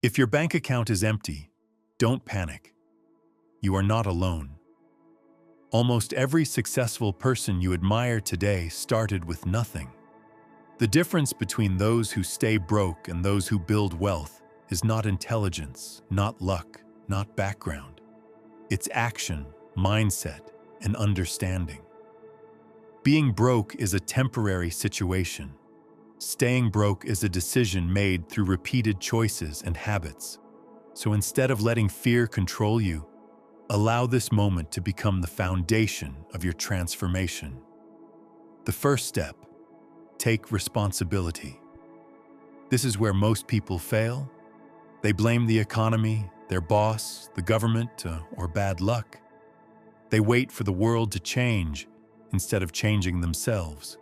If your bank account is empty, don't panic. You are not alone. Almost every successful person you admire today started with nothing. The difference between those who stay broke and those who build wealth is not intelligence, not luck, not background. It's action, mindset, and understanding. Being broke is a temporary situation. Staying broke is a decision made through repeated choices and habits. So instead of letting fear control you, allow this moment to become the foundation of your transformation. The first step: take responsibility. This is where most people fail. They blame the economy, their boss, the government, or bad luck. They wait for the world to change instead of changing themselves.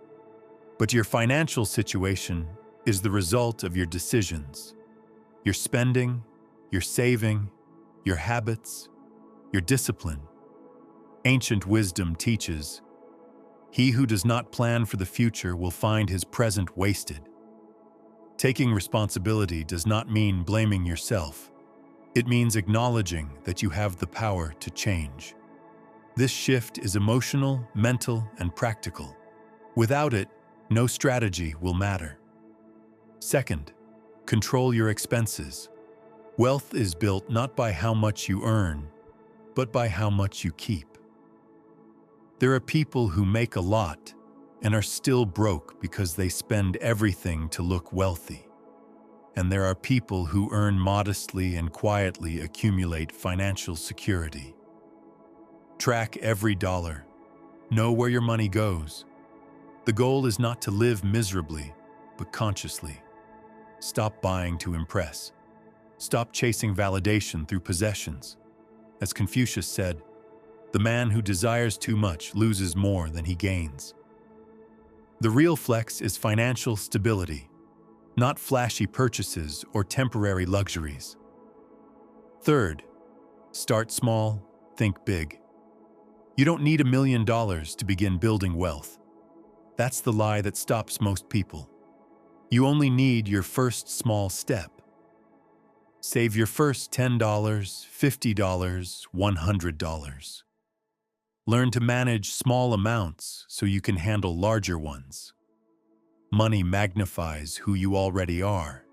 But your financial situation is the result of your decisions. Your spending, your saving, your habits, your discipline. Ancient wisdom teaches, "He who does not plan for the future will find his present wasted." Taking responsibility does not mean blaming yourself. It means acknowledging that you have the power to change. This shift is emotional, mental, and practical. Without it, no strategy will matter. Second, control your expenses. Wealth is built not by how much you earn, but by how much you keep. There are people who make a lot and are still broke because they spend everything to look wealthy. And there are people who earn modestly and quietly accumulate financial security. Track every dollar. Know where your money goes. The goal is not to live miserably, but consciously. Stop buying to impress. Stop chasing validation through possessions. As Confucius said, "The man who desires too much loses more than he gains." The real flex is financial stability, not flashy purchases or temporary luxuries. Third, start small, think big. You don't need $1 million to begin building wealth. That's the lie that stops most people. You only need your first small step. Save your first $10, $50, $100. Learn to manage small amounts so you can handle larger ones. Money magnifies who you already are.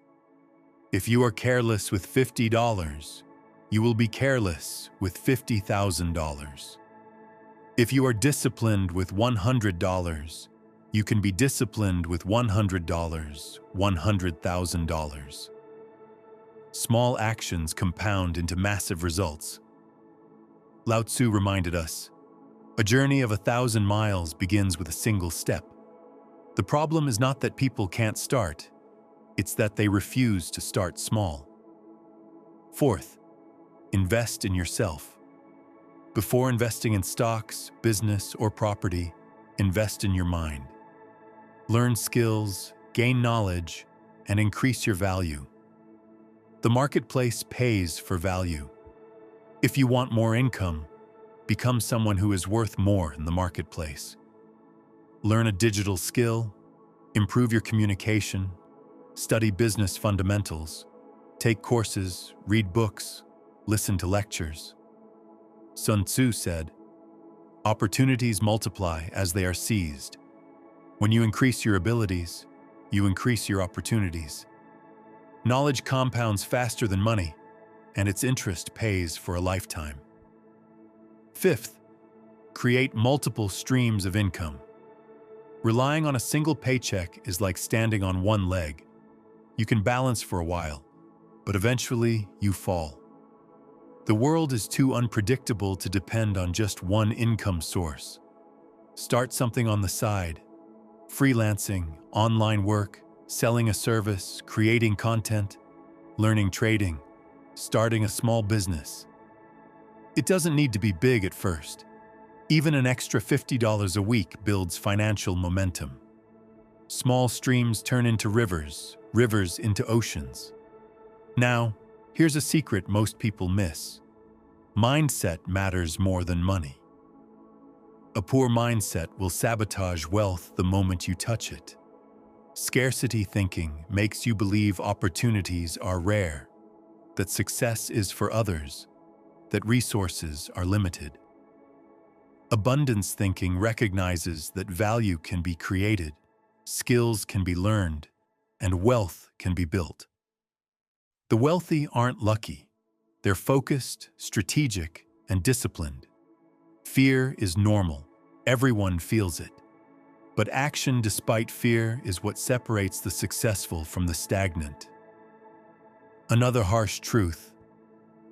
If you are careless with $50, you will be careless with $50,000. If you are disciplined with $100, you can be disciplined with $100, $100,000. Small actions compound into massive results. Lao Tzu reminded us, "A journey of 1,000 miles begins with a single step." The problem is not that people can't start, it's that they refuse to start small. Fourth, invest in yourself. Before investing in stocks, business, or property, invest in your mind. Learn skills, gain knowledge, and increase your value. The marketplace pays for value. If you want more income, become someone who is worth more in the marketplace. Learn a digital skill, improve your communication, study business fundamentals, take courses, read books, listen to lectures. Sun Tzu said, "Opportunities multiply as they are seized." When you increase your abilities, you increase your opportunities. Knowledge compounds faster than money, and its interest pays for a lifetime. Fifth, create multiple streams of income. Relying on a single paycheck is like standing on one leg. You can balance for a while, but eventually you fall. The world is too unpredictable to depend on just one income source. Start something on the side. Freelancing, online work, selling a service, creating content, learning trading, starting a small business. It doesn't need to be big at first. Even an extra $50 a week builds financial momentum. Small streams turn into rivers, rivers into oceans. Now, here's a secret most people miss. Mindset matters more than money. A poor mindset will sabotage wealth the moment you touch it. Scarcity thinking makes you believe opportunities are rare. that success is for others, that resources are limited. Abundance thinking recognizes that value can be created, skills can be learned, and wealth can be built. The wealthy aren't lucky. They're focused, strategic, and disciplined. Fear is normal. Everyone feels it. But action despite fear is what separates the successful from the stagnant. Another harsh truth: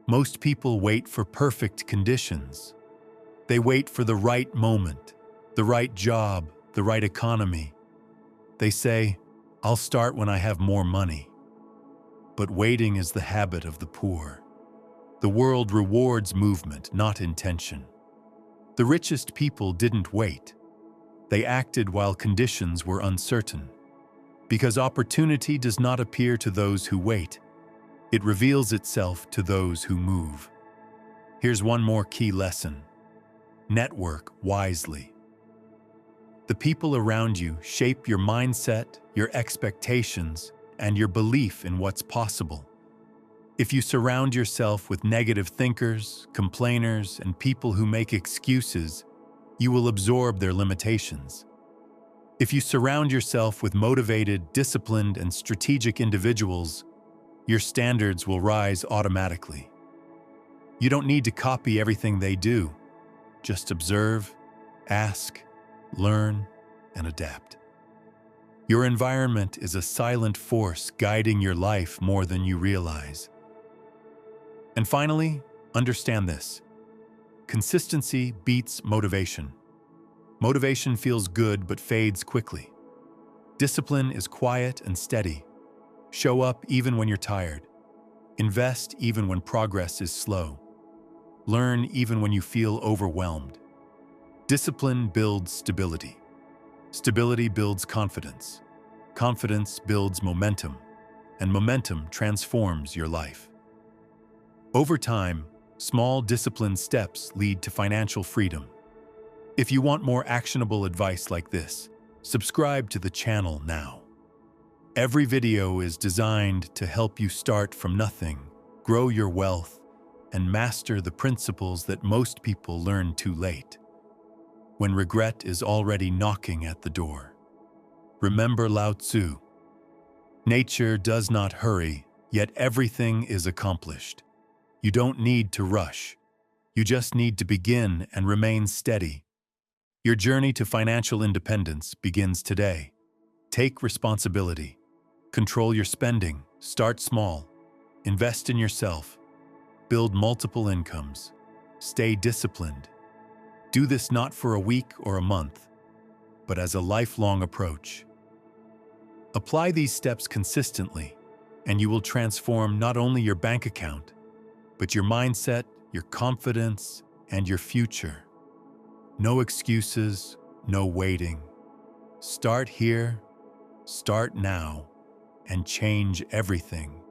most people wait for perfect conditions. They wait for the right moment, the right job, the right economy. They say, "I'll start when I have more money." But waiting is the habit of the poor. The world rewards movement, not intention. The richest people didn't wait. They acted while conditions were uncertain. Because opportunity does not appear to those who wait. It reveals itself to those who move. Here's one more key lesson: network wisely. The people around you shape your mindset, your expectations, and your belief in what's possible. If you surround yourself with negative thinkers, complainers, and people who make excuses, you will absorb their limitations. If you surround yourself with motivated, disciplined, and strategic individuals, your standards will rise automatically. You don't need to copy everything they do. Just observe, ask, learn, and adapt. Your environment is a silent force guiding your life more than you realize. And finally, understand this: consistency beats motivation. Motivation feels good but fades quickly. Discipline is quiet and steady. Show up even when you're tired. Invest even when progress is slow. Learn even when you feel overwhelmed. Discipline builds stability. Stability builds confidence. Confidence builds momentum, and momentum transforms your life. Over time, small disciplined steps lead to financial freedom. If you want more actionable advice like this, subscribe to the channel now. Every video is designed to help you start from nothing, grow your wealth, and master the principles that most people learn too late, when regret is already knocking at the door. Remember Lao Tzu: nature does not hurry, yet everything is accomplished. You don't need to rush. You just need to begin and remain steady. Your journey to financial independence begins today. Take responsibility. Control your spending. Start small. Invest in yourself. Build multiple incomes. Stay disciplined. Do this not for a week or a month, but as a lifelong approach. Apply these steps consistently, and you will transform not only your bank account, but your mindset, your confidence, and your future. No excuses, no waiting. Start here, start now, and change everything.